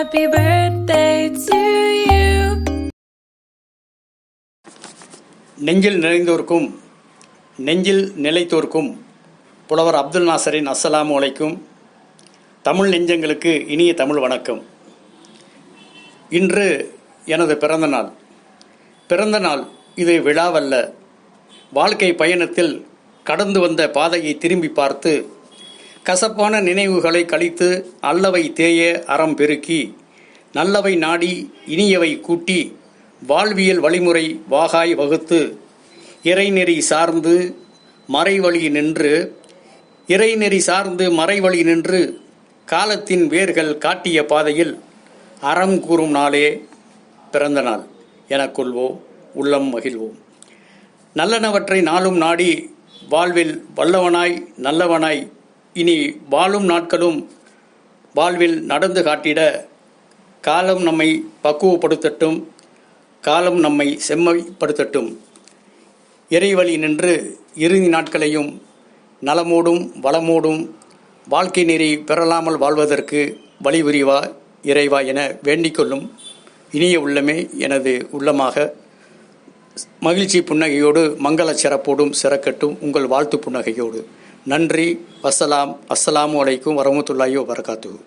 Happy birthday to you. நெஞ்சில் நிறைந்தோர்க்கும் நெஞ்சில் நிலைத்தோர்க்கும் புலவர் அப்துல் நாசரின் அஸ்ஸலாமு அலைக்கும். தமிழ் நெஞ்சங்களுக்கு இனிய தமிழ் வணக்கம். இன்று எனது பிறந்த நாள் இது விழாவல்ல. வாழ்க்கை பயணத்தில் கடந்து வந்த பாதையை திரும்பி பார்த்து கசப்பான நினைவுகளை கழித்து அல்லவை தேய அறம் பெருக்கி நல்லவை நாடி இனியவை கூட்டி வாழ்வியல் வழிமுறை வாகாய் வகுத்து இறைநெறி சார்ந்து மறைவழி நின்று காலத்தின் வேர்கள் காட்டிய பாதையில் அறம் கூறும் நாளே பிறந்த நாள் எனக் கொள்வோம், உள்ளம் மகிழ்வோம். நல்லனவற்றை நாளும் நாடி வாழ்வில் வல்லவனாய் நல்லவனாய் இனி வாழும் நாட்களும் வாழ்வில் நடந்து காட்டிட காலம் நம்மை பக்குவப்படுத்தட்டும், காலம் நம்மை செம்மைப்படுத்தட்டும். இறைவழி நின்று இறுதி நாட்களையும் நலமோடும் வளமோடும் வாழ்க்கை நெறி பெறலாமல் வாழ்வதற்கு வழிபுரிவா இறைவா என வேண்டிக்கொள்ளும் இனிய உள்ளமே எனது உள்ளமாக. மகிழ்ச்சி புன்னகையோடு மங்கள சிறப்போடும் சிறக்கட்டும் உங்கள் வாழ்த்து புன்னகையோடு. நன்றி. வசலாம். அஸ்ஸலாமு அலைக்கும் வரஹ்மத்துல்லாஹி வபரகாத்துஹு.